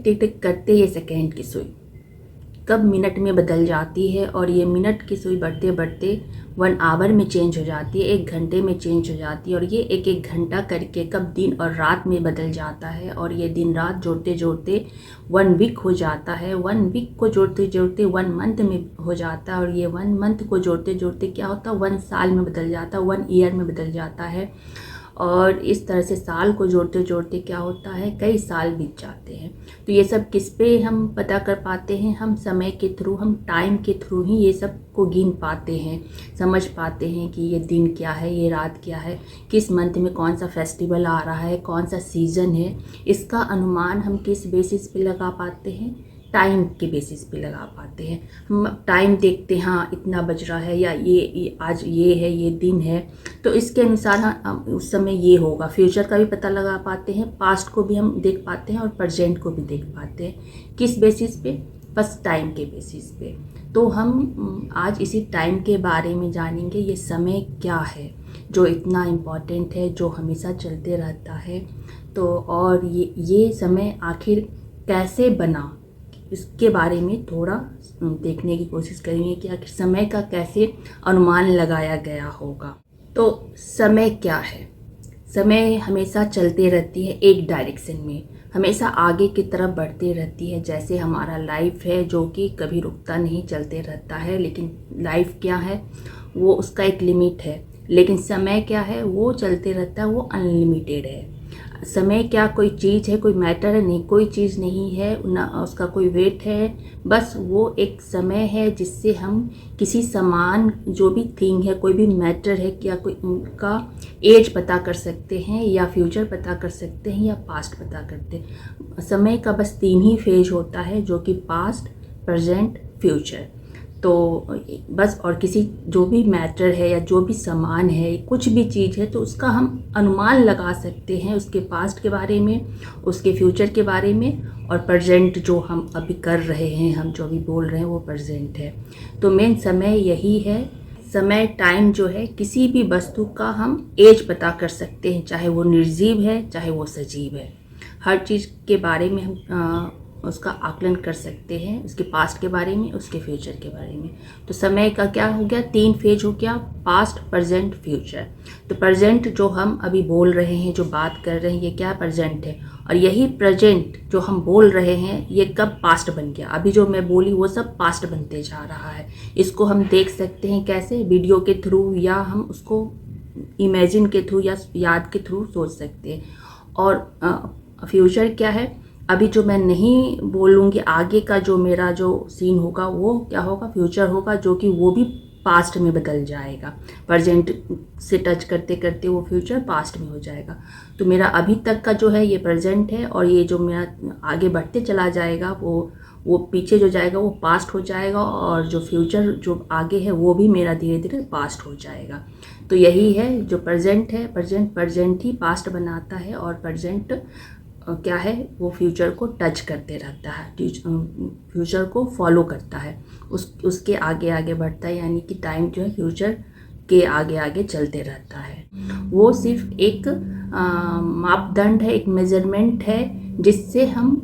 टिक टिक टिक करते ये सेकेंड की सुई कब मिनट में बदल जाती है, और ये मिनट की सुई बढ़ते बढ़ते 1 आवर में चेंज हो जाती है, 1 घंटे में चेंज हो जाती है, और ये एक एक घंटा करके कब दिन और रात में बदल जाता है, और ये दिन रात जोड़ते जोड़ते 1 वीक हो जाता है, 1 वीक को जोड़ते जोड़ते 1 मंथ में हो जाता है, और ये 1 मंथ को जोड़ते जोड़ते क्या होता है 1 साल में बदल जाता है, 1 ईयर में बदल जाता है, और इस तरह से साल को जोड़ते जोड़ते क्या होता है कई साल बीत जाते हैं। तो ये सब किस पे हम पता कर पाते हैं, हम समय के थ्रू, हम टाइम के थ्रू ही ये सब को गिन पाते हैं, समझ पाते हैं कि ये दिन क्या है, ये रात क्या है, किस मंथ में कौन सा फेस्टिवल आ रहा है, कौन सा सीज़न है। इसका अनुमान हम किस बेसिस पे लगा पाते हैं, टाइम के बेसिस पे लगा पाते हैं। हम टाइम देखते हैं, हाँ इतना बज रहा है, या ये आज ये है, ये दिन है, तो इसके अनुसार हम उस समय ये होगा। फ्यूचर का भी पता लगा पाते हैं, पास्ट को भी हम देख पाते हैं, और प्रेजेंट को भी देख पाते हैं। किस बेसिस पे, बस टाइम के बेसिस पे। तो हम आज इसी टाइम के बारे में जानेंगे, ये समय क्या है जो इतना इम्पॉर्टेंट है, जो हमेशा चलते रहता है। तो और ये समय आखिर कैसे बना, इसके बारे में थोड़ा देखने की कोशिश करेंगे कि आखिर समय का कैसे अनुमान लगाया गया होगा। तो समय क्या है, समय हमेशा चलते रहती है एक डायरेक्शन में, हमेशा आगे की तरफ बढ़ती रहती है। जैसे हमारा लाइफ है जो कि कभी रुकता नहीं, चलते रहता है, लेकिन लाइफ क्या है वो उसका एक लिमिट है, लेकिन समय क्या है वो चलते रहता है, वो अनलिमिटेड है। समय क्या कोई चीज़ है, कोई मैटर है, नहीं, कोई चीज़ नहीं है, ना उसका कोई वेट है, बस वो एक समय है जिससे हम किसी सामान, जो भी थिंग है, कोई भी मैटर है, क्या कोई उनका एज पता कर सकते हैं, या फ्यूचर पता कर सकते हैं, या पास्ट पता करते हैं। समय का बस 3 ही फेज होता है, जो कि पास्ट, प्रेजेंट, फ्यूचर। तो बस, और किसी जो भी मैटर है या जो भी सामान है, कुछ भी चीज़ है, तो उसका हम अनुमान लगा सकते हैं, उसके पास्ट के बारे में, उसके फ्यूचर के बारे में, और प्रेजेंट जो हम अभी कर रहे हैं, हम जो अभी बोल रहे हैं वो प्रेजेंट है। तो मेन समय यही है। समय, टाइम जो है, किसी भी वस्तु का हम एज पता कर सकते हैं, चाहे वो निर्जीव है, चाहे वो सजीव है। हर चीज़ के बारे में हम उसका आकलन कर सकते हैं, उसके पास्ट के बारे में, उसके फ्यूचर के बारे में। तो समय का क्या हो गया, 3 फेज हो गया, पास्ट, प्रेजेंट, फ्यूचर। तो प्रेजेंट जो हम अभी बोल रहे हैं, जो बात कर रहे हैं, ये क्या प्रेजेंट है, और यही प्रेजेंट जो हम बोल रहे हैं ये कब पास्ट बन गया। अभी जो मैं बोली वो सब पास्ट बनते जा रहा है। इसको हम देख सकते हैं कैसे, वीडियो के थ्रू, या हम उसको इमेजिन के थ्रू या याद के थ्रू सोच सकते हैं। और फ्यूचर क्या है, अभी जो मैं नहीं बोलूँगी, आगे का जो मेरा जो सीन होगा वो क्या होगा, फ्यूचर होगा, जो कि वो भी पास्ट में बदल जाएगा। प्रेजेंट से टच करते करते वो फ्यूचर पास्ट में हो जाएगा। तो मेरा अभी तक का जो है ये प्रेजेंट है, और ये जो मेरा आगे बढ़ते चला जाएगा वो पीछे जो जाएगा वो पास्ट हो जाएगा, और जो फ्यूचर जो आगे है वो भी मेरा धीरे धीरे पास्ट हो जाएगा। तो यही है जो प्रेजेंट है, प्रेजेंट ही पास्ट बनाता है, और प्रेजेंट क्या है वो फ्यूचर को टच करते रहता है, फ्यूचर को फॉलो करता है, उसके आगे आगे बढ़ता है। यानी कि टाइम जो है फ्यूचर के आगे आगे चलते रहता है। वो सिर्फ एक मापदंड है, एक मेजरमेंट है, जिससे हम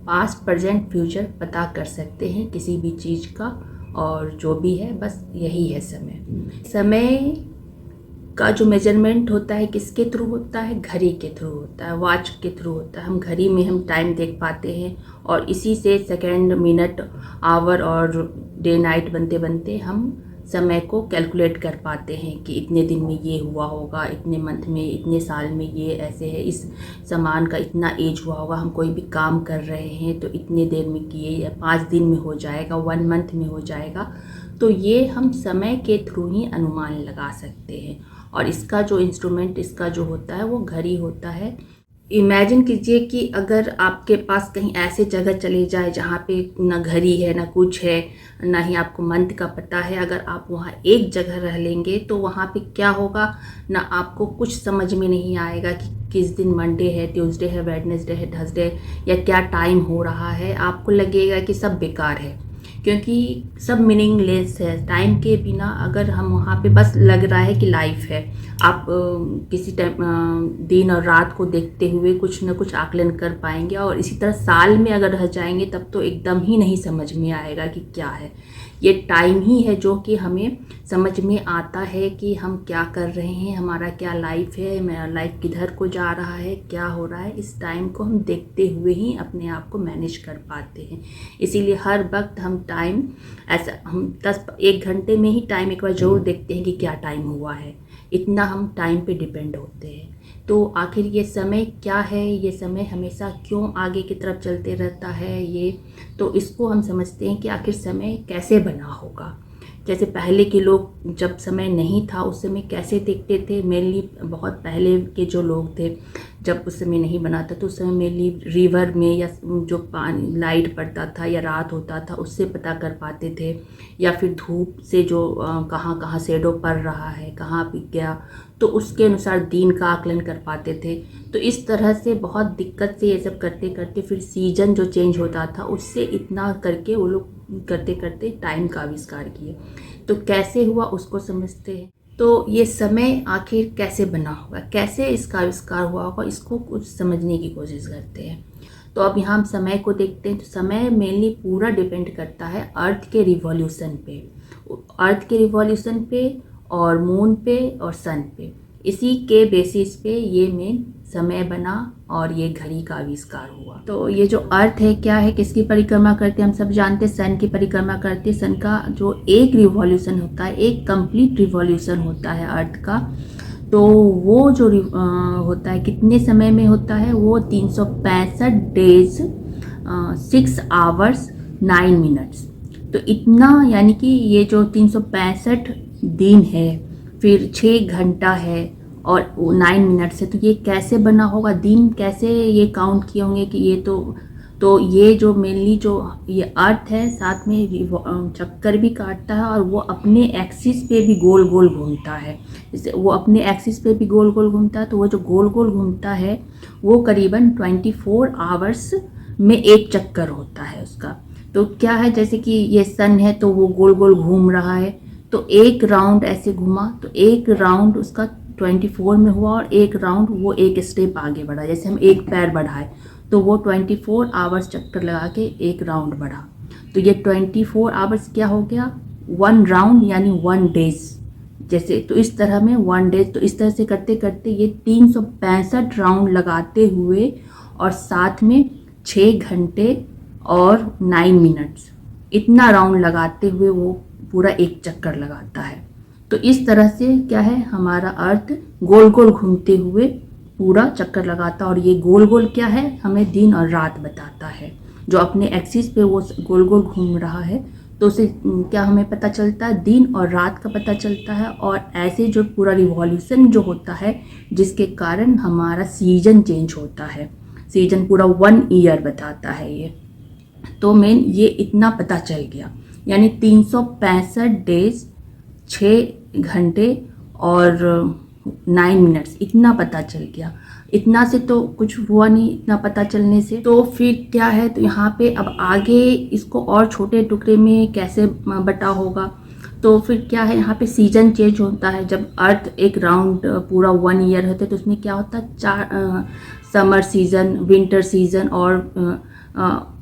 पास्ट, प्रेजेंट, फ्यूचर पता कर सकते हैं किसी भी चीज़ का। और जो भी है बस यही है समय का जो मेजरमेंट होता है किसके थ्रू होता है, घड़ी के थ्रू होता है, वॉच के थ्रू होता है। हम घड़ी में हम टाइम देख पाते हैं, और इसी से सेकंड, मिनट, आवर और डे नाइट बनते बनते हम समय को कैलकुलेट कर पाते हैं कि इतने दिन में ये हुआ होगा, इतने मंथ में, इतने साल में ये ऐसे है, इस सामान का इतना एज हुआ होगा। हम कोई भी काम कर रहे हैं तो इतने देर में किए, या 5 दिन में हो जाएगा, 1 मंथ में हो जाएगा। तो ये हम समय के थ्रू ही अनुमान लगा सकते हैं, और इसका जो इंस्ट्रूमेंट, इसका जो होता है वो घड़ी होता है। इमेजिन कीजिए कि अगर आपके पास कहीं ऐसे जगह चले जाए जहाँ पे ना घड़ी है, ना कुछ है, ना ही आपको मंथ का पता है। अगर आप वहाँ एक जगह रह लेंगे तो वहाँ पे क्या होगा, ना आपको कुछ समझ में नहीं आएगा कि किस दिन मंडे है, ट्यूसडे है, वेडनेसडे है, थर्सडे, या क्या टाइम हो रहा है। आपको लगेगा कि सब बेकार है, क्योंकि सब मीनिंगलेस है। टाइम के बिना अगर हम वहाँ पे बस लग रहा है कि लाइफ है, आप किसी टाइम दिन और रात को देखते हुए कुछ न कुछ आकलन कर पाएंगे, और इसी तरह साल में अगर रह जाएंगे तब तो एकदम ही नहीं समझ में आएगा कि क्या है। ये टाइम ही है जो कि हमें समझ में आता है कि हम क्या कर रहे हैं, हमारा क्या लाइफ है, मेरा लाइफ किधर को जा रहा है, क्या हो रहा है। इस टाइम को हम देखते हुए ही अपने आप को मैनेज कर पाते हैं। इसीलिए हर वक्त हम टाइम ऐसा हम 1 घंटे में ही टाइम एक बार ज़रूर देखते हैं कि क्या टाइम हुआ है। इतना हम टाइम पे डिपेंड होते हैं। तो आखिर ये समय क्या है, ये समय हमेशा क्यों आगे की तरफ चलते रहता है, ये तो इसको हम समझते हैं कि आखिर समय कैसे बना होगा। जैसे पहले के लोग जब समय नहीं था उस समय कैसे देखते थे, मेनली बहुत पहले के जो लोग थे जब उस समय नहीं बना था तो उस समय मेनली रिवर में या जो पानी लाइट पड़ता था या रात होता था उससे पता कर पाते थे, या फिर धूप से जो कहाँ कहाँ शेडो पड़ रहा है, कहाँ पे गया, तो उसके अनुसार दिन का आकलन कर पाते थे। तो इस तरह से बहुत दिक्कत से ये सब करते करते फिर सीजन जो चेंज होता था उससे इतना करके वो लोग करते करते टाइम का आविष्कार किए। तो कैसे हुआ उसको समझते हैं। तो ये समय आखिर कैसे बना होगा, कैसे इसका आविष्कार हुआ होगा, इसको कुछ समझने की कोशिश करते हैं। तो अब यहाँ हम समय को देखते हैं। तो समय मेनली पूरा डिपेंड करता है अर्थ के रिवॉल्यूशन पे, अर्थ के रिवॉल्यूशन पे और मून पे और सन पे। इसी के बेसिस पे ये मेन समय बना और ये घड़ी का आविष्कार हुआ। तो ये जो अर्थ है क्या है, किसकी परिक्रमा करते हैं, हम सब जानते हैं सन की परिक्रमा करते हैं। सन का जो एक रिवॉल्यूशन होता है, एक कंप्लीट रिवॉल्यूशन होता है अर्थ का, तो वो जो होता है कितने समय में होता है, वो 365 डेज 6 आवर्स 9 मिनट्स। तो इतना यानी कि ये जो 365 दिन है, फिर 6 घंटा है और 9 मिनट से, तो ये कैसे बना होगा, दिन कैसे ये काउंट किए होंगे कि ये तो ये जो मेनली जो ये अर्थ है साथ में चक्कर भी काटता है और वो अपने एक्सिस पे भी गोल गोल घूमता है। जैसे वो अपने एक्सिस पे भी गोल गोल घूमता है, तो वो जो गोल गोल घूमता है वो करीबन 24 आवर्स में एक चक्कर होता है उसका। तो क्या है, जैसे कि ये सन है तो वो गोल गोल घूम रहा है, तो एक राउंड ऐसे घूमा तो एक राउंड उसका 24 में हुआ और एक राउंड वो एक स्टेप आगे बढ़ा। जैसे हम एक पैर बढ़ाए तो वो 24 आवर्स चक्कर लगा के एक राउंड बढ़ा, तो ये 24 आवर्स क्या हो गया, 1 राउंड यानी 1 डेज। जैसे तो इस तरह में 1 डेज, तो इस तरह से करते करते ये 365 राउंड लगाते हुए और साथ में 6 घंटे और 9 मिनट्स, इतना राउंड लगाते हुए वो पूरा एक चक्कर लगाता है। तो इस तरह से क्या है, हमारा अर्थ गोल गोल घूमते हुए पूरा चक्कर लगाता है, और ये गोल गोल क्या है, हमें दिन और रात बताता है। जो अपने एक्सिस पे वो गोल गोल घूम रहा है तो उसे क्या हमें पता चलता है, दिन और रात का पता चलता है। और ऐसे जो पूरा रिवॉल्यूशन जो होता है जिसके कारण हमारा सीजन चेंज होता है, सीजन पूरा 1 ईयर बताता है ये। तो मेन ये इतना पता चल गया, यानी 365 डेज 6 घंटे और 9 मिनट्स, इतना पता चल गया। इतना से तो कुछ हुआ नहीं, इतना पता चलने से। तो फिर क्या है, तो यहाँ पे अब आगे इसको और छोटे टुकड़े में कैसे बटा होगा। तो फिर क्या है, यहाँ पे सीजन चेंज होता है। जब अर्थ एक राउंड पूरा 1 ईयर होता है तो उसमें क्या होता है, 4 समर सीज़न, विंटर सीज़न और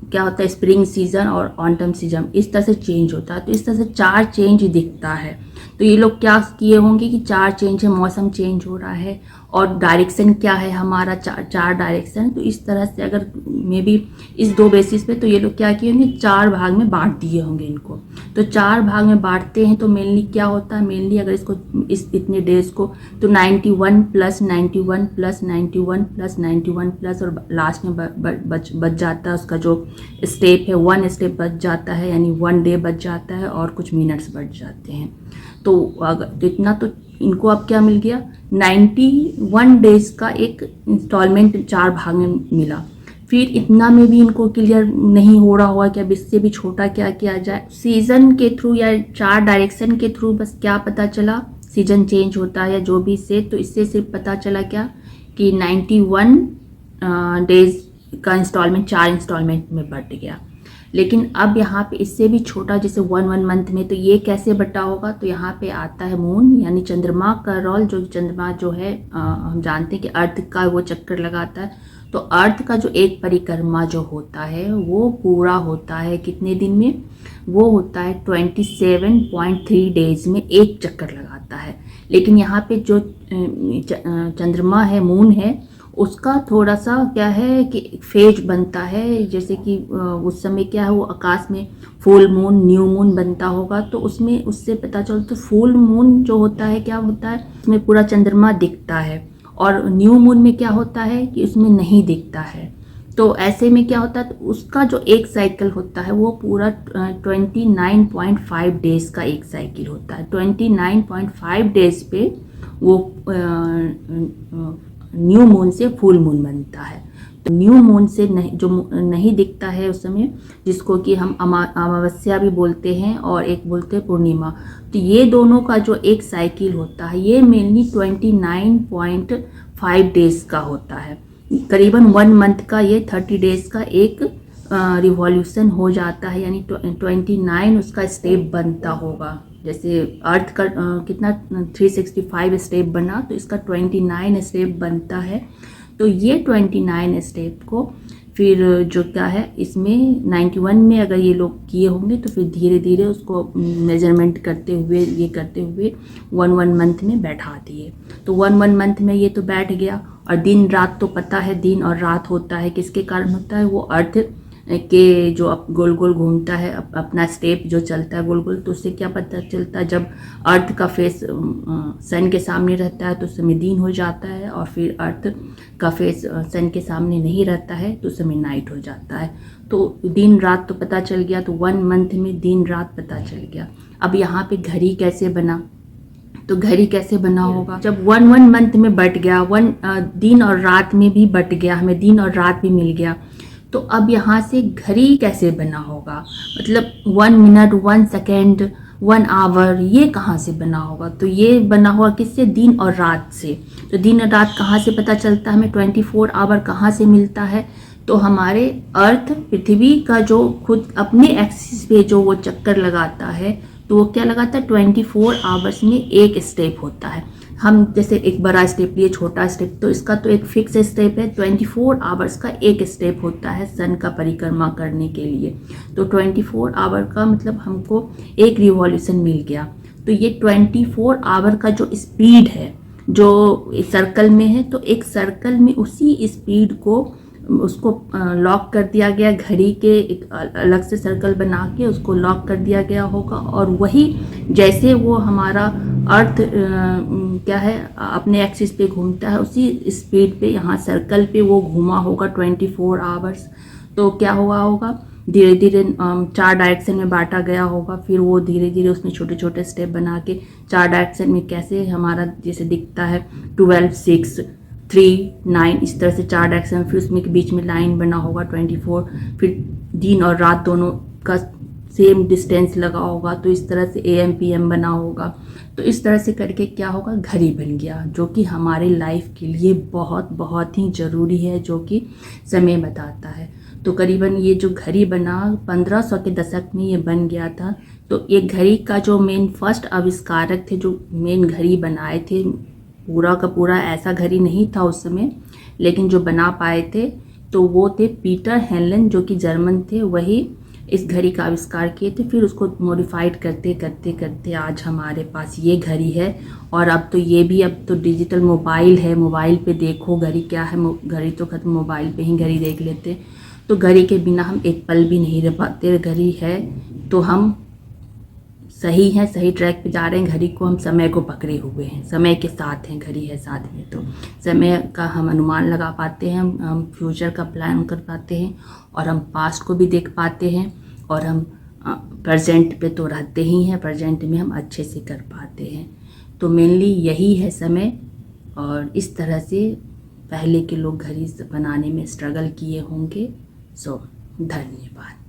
क्या होता है स्प्रिंग सीज़न और ऑटम सीज़न, इस तरह से चेंज होता है। तो इस तरह से 4 चेंज दिखता है। तो ये लोग क्या किए होंगे कि 4 चेंज है, मौसम चेंज हो रहा है और डायरेक्शन क्या है हमारा, 4 डायरेक्शन। तो इस तरह से अगर मे बी इस 2 बेसिस पे तो ये लोग क्या किए होंगे, 4 भाग में बांट दिए होंगे इनको। तो 4 भाग में बांटते हैं तो मेनली क्या होता है, मेनली अगर इसको इतने डेज को तो 91 प्लस 91 प्लस 91 प्लस 91 प्लस और लास्ट में बच जाता है उसका जो स्टेप है, 1 स्टेप बच जाता है, यानी 1 डे बच जाता है और कुछ मिनट्स बच जाते हैं। तो अगर इतना तो इनको अब क्या मिल गया, 91 डेज का एक इंस्टॉलमेंट 4 भाग में मिला। फिर इतना में भी इनको क्लियर नहीं हो रहा हुआ कि अब इससे भी छोटा क्या किया जाए। सीज़न के थ्रू या 4 डायरेक्शन के थ्रू बस क्या पता चला, सीजन चेंज होता है या जो भी से, तो इससे सिर्फ पता चला क्या कि 91 डेज का इंस्टॉलमेंट 4 इंस्टॉलमेंट में बढ़ गया। लेकिन अब यहाँ पे इससे भी छोटा, जैसे 1 मंथ में, तो ये कैसे बटा होगा, तो यहाँ पे आता है मून यानी चंद्रमा का रोल। जो चंद्रमा जो है हम जानते हैं कि अर्थ का वो चक्कर लगाता है, तो अर्थ का जो एक परिक्रमा जो होता है वो पूरा होता है कितने दिन में, वो होता है 27.3 डेज में एक चक्कर लगाता है। लेकिन यहाँ पे जो चंद्रमा है, मून है, उसका थोड़ा सा क्या है कि फेज बनता है, जैसे कि उस समय क्या है, वो आकाश में फुल मून, न्यू मून बनता होगा, तो उसमें उससे पता चलता, तो फुल मून जो होता है क्या होता है, उसमें पूरा चंद्रमा दिखता है, और न्यू मून में क्या होता है कि उसमें नहीं दिखता है। तो ऐसे में क्या होता है, तो उसका जो एक साइकिल होता है वो पूरा 29.5 डेज का एक साइकिल होता है। 29.5 डेज पे वो न्यू मून से फुल मून बनता है। तो न्यू मून से नहीं, जो नहीं दिखता है उस समय, जिसको कि हम अमावस्या भी बोलते हैं और एक बोलते हैं पूर्णिमा, तो ये दोनों का जो एक साइकिल होता है ये मेनली 29.5 डेज का होता है। करीबन 1 मंथ का ये 30 डेज का एक रिवॉल्यूशन हो जाता है, यानी 29 उसका स्टेप बनता होगा। जैसे अर्थ का कितना 365 स्टेप बना, तो इसका 29 स्टेप बनता है। तो ये 29 स्टेप को फिर जो क्या है, इसमें 91 में अगर ये लोग किए होंगे, तो फिर धीरे धीरे उसको मेजरमेंट करते हुए, ये करते हुए 1 मंथ में बैठा दिए। तो 1 मंथ में ये तो बैठ गया। और दिन रात तो पता है, दिन और रात होता है किसके कारण होता है, वो अर्थ के जो गोल गोल घूमता है, अपना स्टेप जो चलता है गोल गोल, तो उससे क्या पता चलता है, जब अर्थ का फेस सन के सामने रहता है तो उस समय दिन हो जाता है, और फिर अर्थ का फेस सन के सामने नहीं रहता है तो उस समय नाइट हो जाता है। तो दिन रात तो पता चल गया, तो 1 मंथ में दिन रात पता चल गया। अब यहाँ पे घड़ी कैसे बना, तो घड़ी कैसे बना होगा, जब 1 मंथ में बट गया, दिन और रात में भी बट गया, हमें दिन और रात भी मिल गया, तो अब यहाँ से घड़ी कैसे बना होगा, मतलब 1 मिनट, 1 सेकेंड, 1 आवर, ये कहाँ से बना होगा, तो ये बना हुआ किससे, दिन और रात से। तो दिन और रात कहाँ से पता चलता है हमें, 24 आवर कहाँ से मिलता है, तो हमारे अर्थ पृथ्वी का जो खुद अपने एक्सिस पे जो वो चक्कर लगाता है, तो वो क्या लगाता है, 24 आवर्स में एक स्टेप होता है। हम जैसे एक बड़ा स्टेप लिए, छोटा स्टेप, तो इसका तो एक फिक्स स्टेप है, 24 आवर्स का एक स्टेप होता है सन का परिक्रमा करने के लिए। तो 24 आवर का मतलब हमको एक रिवॉल्यूशन मिल गया। तो ये 24 आवर का जो स्पीड है, जो सर्कल में है, तो एक सर्कल में उसी स्पीड को उसको लॉक कर दिया गया, घड़ी के एक अलग से सर्कल बना के उसको लॉक कर दिया गया होगा, और वही जैसे वो हमारा अर्थ क्या है अपने एक्सिस पे घूमता है, उसी स्पीड पे यहाँ सर्कल पे वो घूमा होगा 24 आवर्स। तो क्या हुआ होगा, धीरे धीरे 4 डायरेक्शन में बांटा गया होगा, फिर वो धीरे धीरे उसमें छोटे छोटे स्टेप बना के 4 डायरेक्शन में कैसे हमारा जैसे दिखता है 12, 6, 3, 9, इस तरह से 4 डायरेक्शन, फिर उसमें के बीच में लाइन बना होगा 24, फिर दिन और रात दोनों का सेम डिस्टेंस लगा होगा, तो इस तरह से AM PM बना होगा। तो इस तरह से करके क्या होगा, घड़ी बन गया, जो कि हमारे लाइफ के लिए बहुत बहुत ही ज़रूरी है, जो कि समय बताता है। तो करीबन ये जो घड़ी बना 1500 के दशक में ये बन गया था। तो ये घड़ी का जो मेन फर्स्ट आविष्कारक थे, जो मेन घड़ी बनाए थे, पूरा का पूरा ऐसा घड़ी नहीं था उस समय, लेकिन जो बना पाए थे तो वो थे पीटर हेलन, जो कि जर्मन थे, वही इस घड़ी का आविष्कार किए थे। फिर उसको मॉडिफाइड करते करते करते आज हमारे पास ये घड़ी है। और अब तो डिजिटल मोबाइल है, मोबाइल पे देखो घड़ी क्या है, घड़ी तो खत्म, मोबाइल पे ही घड़ी देख लेते। तो घड़ी के बिना हम एक पल भी नहीं रह पाते। घड़ी है तो हम सही हैं, सही ट्रैक पे जा रहे हैं। घड़ी को हम समय को पकड़े हुए हैं, समय के साथ हैं, घड़ी है साथ में, तो समय का हम अनुमान लगा पाते हैं, हम फ्यूचर का प्लान कर पाते हैं, और हम पास्ट को भी देख पाते हैं, और हम प्रेजेंट पे तो रहते ही हैं, प्रेजेंट में हम अच्छे से कर पाते हैं। तो मेनली यही है समय, और इस तरह से पहले के लोग घड़ी बनाने में स्ट्रगल किए होंगे। सो धन्यवाद।